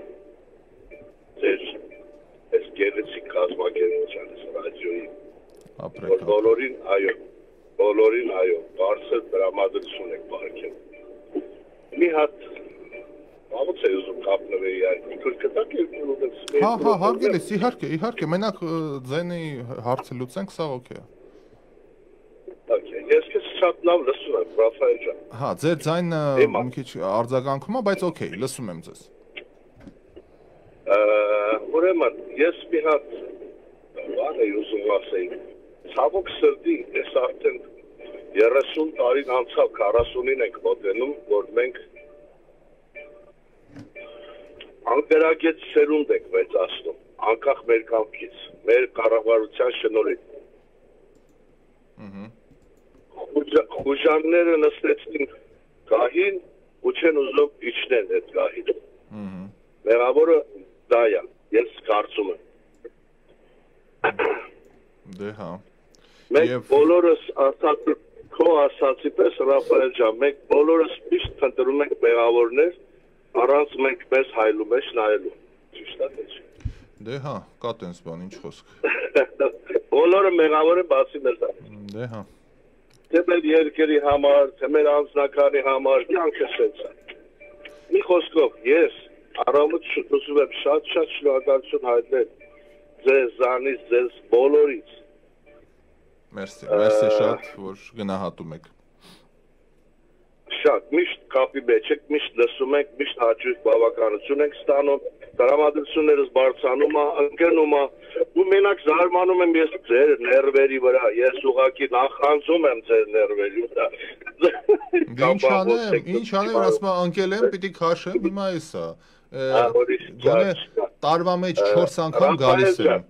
S5: Ձեր այս գեղեցիկ կազմակերպությանից ռադիոյի։
S1: Ապրեք։
S5: Բոլորին այո, բարձր դրամատրություն եք բարգել։ Մի հատ ո՞նց է ուզում կապնվել այ ինքր կտակ երկու։
S1: Հա, հարգելիս, իհարկե, մենակ ձայնի հարցը լուծենք, սա օքեյ է։
S5: Okay, ես քեզ շատ լավ լսում եմ, Ռաֆայել ջան։
S1: Հա, ձեր ձայնը մի քիչ արձագանքում է, բայց օքեյ, լսում եմ ձեզ։
S5: Ուրեմն, ես մի հատ բան եմ ուզում ասել։ Ցավոք սրտի, ես արդեն 30 տարին անցավ 40-ին ենք մոտենում, որ մենք անկերակետ սերունդ ենք մեծացնում, անկախ մեր կամքից, մեր կառավարության շնորհիվ։ Խուժանները նստեցին գահին ու չեն ուզում իջնեն այդ գահին։ Մեղավորը դա է, ես կարծում եմ։
S1: Դե հա։
S5: Մենք բոլորս քո ասացի պես Ռաֆայել ջան, մենք բոլորս միշտ փնտրում ենք մեղավորներ, առանց մենք մեզ հայլու մեջ նայելու։ Ճիշտ է։
S1: Դե հա, կա տենց բան, ինչ խոսք։
S5: Բոլորը մեղավոր են բացի մեզ։
S1: Դե հա։
S5: Թե մեր երկրի համար, թե մեր անձնականի համար, կյանքը սենց է։ Մի խոսքով, ես առավոտ ուզում եմ շատ շնորհակալություն հայտնել ձեզանից, ձեզ բոլորից։
S1: Մերսի շատ, որ գնահատում եք։
S5: Շատ, միշտ կապի մեջ եք, միշտ լսում եք, միշտ հաճույք բավականություն եք ստանում, դրամատրություններս բարձրանում է, ընկնում է, ու մենակ զարմանում եմ ես ձեր ներվերի վրա, ես ուղղակի նախանձում եմ ձեր ներվերի վրա։
S1: Ինչ անեմ, ասում եմ ընկել եմ, պիտի քաշեմ, հիմա էսա։ Գոնե տարվա մեջ 4 անգամ գալիս եմ։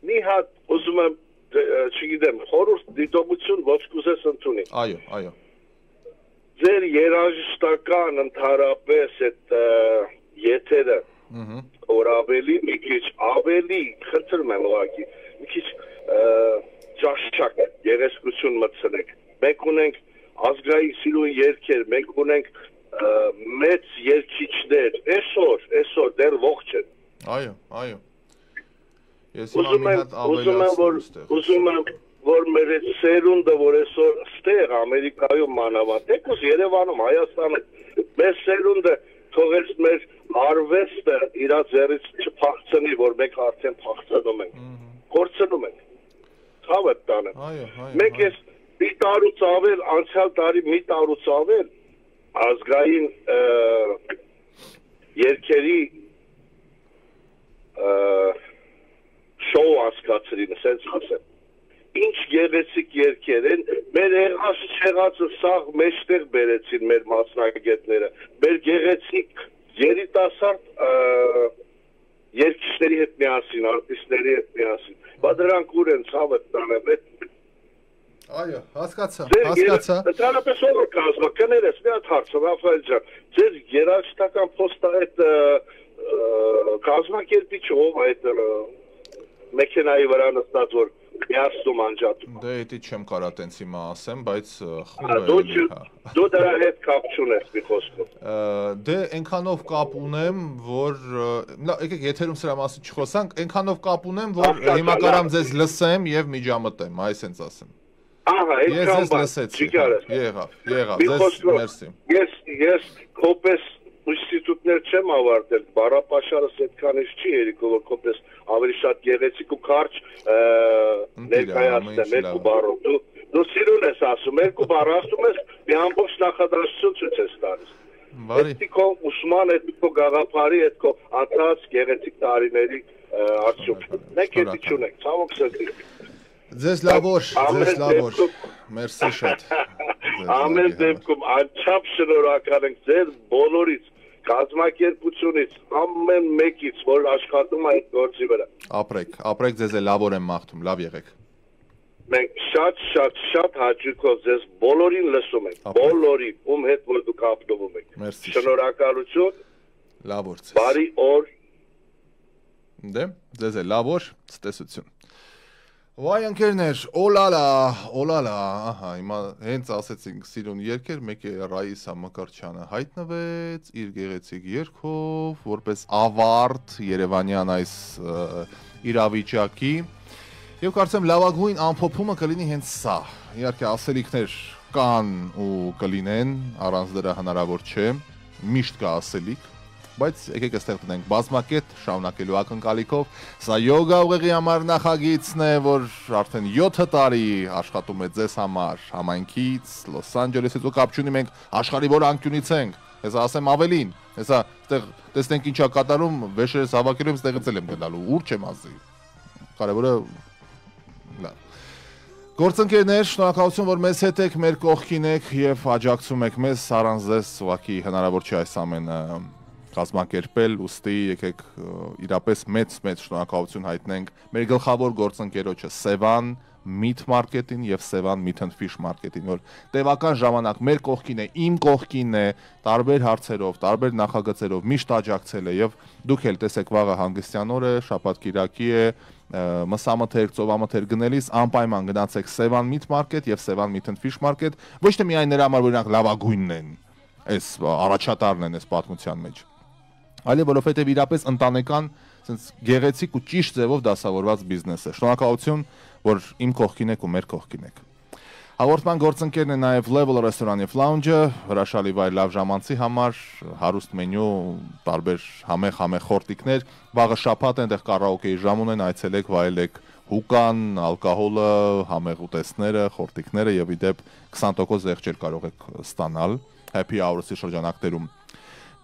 S5: Մի հատ ուզում եմ, չգիտեմ, խորհուրդ դիտողություն ոչ կուզես ընդունի։
S1: Այո։
S5: ձեր երաժշտական ընդհանրապես այդ եթերը որ ավելի մի քիչ ավելի խնդրում եմ ուղղակի մի քիչ ճաշակ երեսկություն մտցնեք մենք ունենք ազգային սիրուն երգեր մենք ունենք մեծ երգիչներ այսօր դեռ ողջ են
S1: այո ես հիմա մի հատ ավելացնում
S5: ուզում եմ որ մեր այդ սերունդը որ այսօր ստեղ Ամերիկայում մանավանդ եկուս Երևանում Հայաստանում մեր սերունդը թողեց մեր արվեստը իր ձեռից չփախցնի որ մենք արդեն փախցնում ենք կորցնում ենք ցավը տանեմ մենք այս մի տարուց ավել անցյալ տարի մի տարուց ավել ազգային երգերի շոու ասկացրին ասենց ասեմ ինչ գեղեցիկ երգեր են մեր եղած չեղածը սաղ մեջտեղ բերեցին մեր մասնագետները մեր գեղեցիկ երիտասարդ երգիչների հետ միասին արտիստների հետ միասին բա դրանք ուր են ցավը տանեմ
S1: այո հասկացա
S5: Ընդհանրապես ով է կազմը կներես մի հատ հարց Ռաֆայել ջան ձեր երաժշտական փոստը այդ կազմակերպիչը ով այդ մեքենայի վրա նստած որ միացնում անջատում
S1: դե էդի չեմ կարա տենց հիմա ասեմ բայց խումբ
S5: դու դրա հետ կապ չունես մի խոսքով
S1: դե այնքանով կապ ունեմ որ եկեք եթերում սրա մասին չխոսանք այնքանով կապ ունեմ որ հիմա կարամ ձեզ լսեմ եւ միջամտեմ այ սենց ասեմ
S5: Ես
S1: լսեցի եղավ ձեզ մերսի
S5: ես կոպես ինստիտուտներ չեմ ավարտել բառապաշարս այդքանից չի երիկով որ կոպես ավելի շատ գեղեցիկ ու կարճ ներկայացնեմ երկու բառով դու սիրուն ես ասում երկու բառ ասում ես մի ամբողջ նախադասություն ցույց ես տալիս Էթիկո ուսման էթիկո գաղափարի էթիկո անցած գեղեցիկ տարիների արդյունք մենք էդի չունենք ցավոք սրտի
S1: Ձեզ լավոր մերսի շատ
S5: ամեն դեպքում անչափ շնորհակալ ենք ձեր բոլորից կազմակերպությունից ամեն մեկից որ աշխատում այդ գործի վրա
S1: ապրեք ձեզ լավոր եմ մաղթում լավ եղեք
S5: մենք շատ հաճույքով ձեզ բոլորին լսում ենք բոլորին ում հետ որ դուք ապրում եք շնորհակալություն
S1: լավոր ձեզ
S5: բարի օր
S1: դե ձեզ լավոր ցտեսություն Վայ ընկերներ, օլալա, ահա, հիմա հենց ասեցինք սիրուն երգեր, մեկ է Ռաիսա Մկրտչյանը հայտնվեց իր գեղեցիկ երգով, որպես ավարտ Երևանյան այս իրավիճակի, եւ կարծեմ լավագույն ամփոփումը կլինի հենց սա, իհարկե ասելիքներ կան ու կլինեն, առանց դրա հնարավոր չէ, միշտ կա ասելիք, բայց եկեք այստեղ տնենք բազմակետ շարունակելու ակնկալիքով սա յոգա ուղեղի համար նախագիծն է որ արդեն 7 տարի աշխատում է ձեզ համար համայնքից Լոս Անջելեսից ու կապ չունի մենք աշխարհի որ անկյունից ենք հեսա ասեմ ավելին հեսա այստեղ տեսնենք ինչա կատարում վեշերս հավաքելու եմ այստեղից եմ գնալու ուր չեմ ասի կարևորը լավ Գործընկերներ, շնորհակալություն, որ մեզ հետ եք, մեր կողքին եք եւ աջակցում եք մեզ, առանց ձեզ ուղղակի հնարավոր չէ այս ամենը կազմակերպել, ուստի եկեք իրապես մեծ շնորհակալություն հայտնենք մեր գլխավոր գործընկերոջը Սևան Meat Market-ին եւ Սևան Meat and Fish Market-ին, որ տևական ժամանակ մեր կողքին է, իմ կողքին է, տարբեր հարցերով, տարբեր նախագծերով միշտ աջակցել է եւ դուք էլ տեսեք վաղը հանգստյան օրը, շաբաթ կիրակի է, մսամթերք, ծովամթերք գնելիս անպայման գնացեք Սևան Meat Market եւ Սևան Meat and Fish Market, ոչ թե միայն նրա համար որ նրանք լավագույնն են, այս առաջատարն են այս պատմության մեջ այլև որովհետև իրապես ընտանեկան sense գեղեցիկ ու ճիշտ ձևով դասավորված բիզնես է։ Շնորհակալություն, որ իմ կողքին եք ու մեր կողքին եք։ Հաղորդման գործընկերն է նաև Level Restaurant եւ Lounge-ը, հրաշալի վայր լավ ժամանցի համար, հարուստ մենյու, տարբեր համեղ խորտիկներ, վաղը շաբաթ է, այնտեղ կարաոկեի ժամ ունեն, այցելեք, վայելեք հուկան, ալկոհոլը, համեղ ուտեստները, խորտիկները եւ ի դեպ 20% զեղչեր կարող եք ստանալ happy hour-ի շրջանակներում։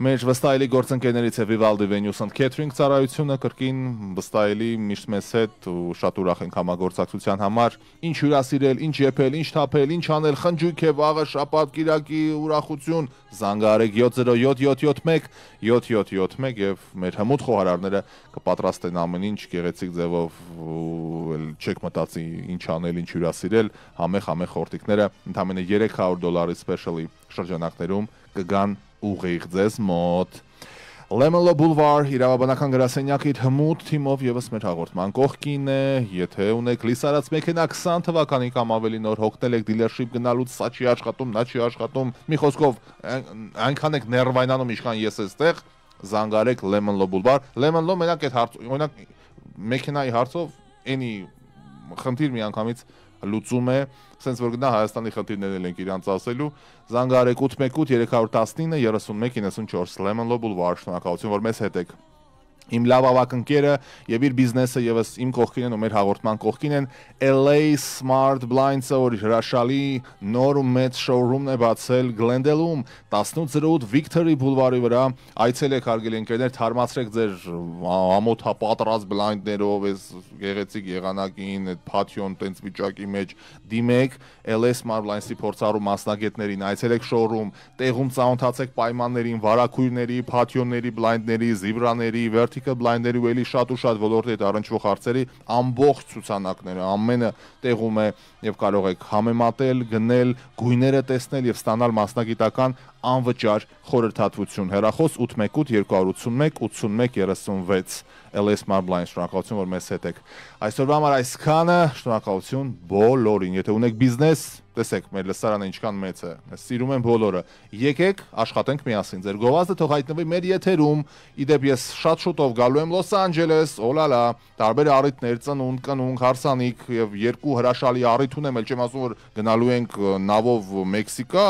S1: Մեր վստահելի գործընկերներից է Vivaldi Venues and Catering ծառայությունը, կրկին վստահելի միշտ մեզ հետ ու շատ ուրախ ենք համագործակցության համար։ Ինչ հյուրասիրել, ինչ եփել, ինչ թափել, ինչ անել, խնջույք է, վաղը, շաբաթ, կիրակի, ուրախություն, զանգահարեք 707 707 եւ մեր հմուտ խոհարարները կպատրաստեն ամեն ինչ գեղեցիկ ձևով չեք մտածի ինչ անել, ինչ հյուրասիրել, համեղ խորտիկները ընդամենը $300 special-ի շրջանակներում կգան ուղիղ ձեզ մոտ։ Lemon Law Boulevard իրավաբանական գրասենյակի հմուտ թիմով եւս մեր հաղորդման կողքին է, եթե ունեք լիսարած մեքենա 20 թվականի կամ ավելի նոր հոգնել եք dealership գնալուց, սա չի աշխատում, նա չի աշխատում, մի խոսքով այնքան եք ներվայնանում, ինչքան ես էստեղ, զանգարեք Lemon Law Boulevard, Lemon Law մենակ այդ հարց, օրինակ մեքենայի հարցով էնի խնդիր միանգամից լուծում է, sense որ գնա Հայաստանի խնդիրներն ենք իրանց ասելու, զանգահարեք 818 319 3194 Lemon Law Boulevard, շնորհակալություն որ մեզ հետ եք։ Իմ լավ ավակ ընկերը եւ իր բիզնեսը եւս իմ կողքին են ու մեր հաղորդման կողքին են LA Smart Blinds-ը, որ հրաշալի նոր ու մեծ շոուրումն է բացել Glendale-ում 1808 Victory Boulevard-ի վրա։ Այցելեք հարգելի ընկերներ, թարմացրեք ձեր ամոթապատրած բլայնդներով, այս գեղեցիկ եղանակին, այդ փաթյոն տենց վիճակի մեջ դիմեք LA Smart Blinds-ի փորձառու մասնագետներին, այցելեք շոուրում, տեղում ծանոթացեք պայմաններին, վարակույրների, փաթյոնների, բլայնդների, զիբրաների, vertical blind-ների ու էլի շատ ու շատ ոլորտի հետ առնչվող հարցերի ամբողջ ցուցանակները ամենը տեղում է եւ կարող եք համեմատել, գնել, գույները տեսնել եւ ստանալ մասնագիտական անվճար խորհրդատվություն։ Հեռախոս 818 281 8136 LA Smart Blinds, շնորհակալություն որ մեզ հետ եք։ Այսօրվա համար այսքանը, շնորհակալություն բոլորին։ Եթե ունեք բիզնես, տեսեք մեր լսարանը ինչքան մեծ է։ Ես սիրում եմ բոլորը։ Եկեք, աշխատենք միասին։ Ձեր գովազդը թող հայտնվի մեր եթերում։ Իդեպ ես շատ շուտով գալու եմ Լոս Անջելես, օլալա, տարբեր առիթներ, ծնունդ, կնունք, հարսանիք եւ երկու հրաշալի առիթ ունեմ, ել չեմ ասում որ գնալու ենք նավով Մեքսիկա,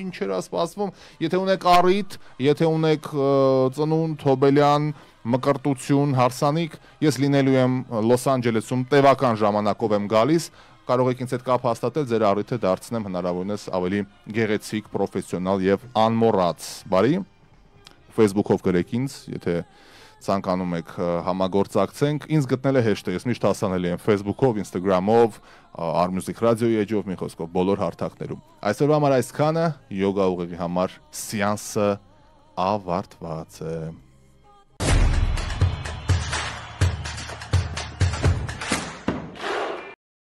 S1: ինչ էր սպասվում։ Եթե ունեք առիթ, եթե ունեք ծնունդ, հոբելյան, մկրտություն, հարսանիք, ես լինելու եմ Լոս Անջելեսում տևական ժամանակով եմ գալիս, կարող եք ինձ հետ կապ հաստատել, ձեր առիթը դարձնեմ հնարավորինս ավելի գեղեցիկ, պրոֆեսիոնալ եւ անմոռաց։ Բարի, Facebook-ով գրեք ինձ, եթե ցանկանում եք համագործակցենք, ինձ գտնելը հեշտ է, ես միշտ հասանելի եմ Facebook-ով, Instagram-ով, Armusic Radio-ի էջով, մի խոսքով բոլոր հարթակներում։ Այսօրվա համար այսքանը, յոգա ուղեղի համար սեանսը ավարտված է։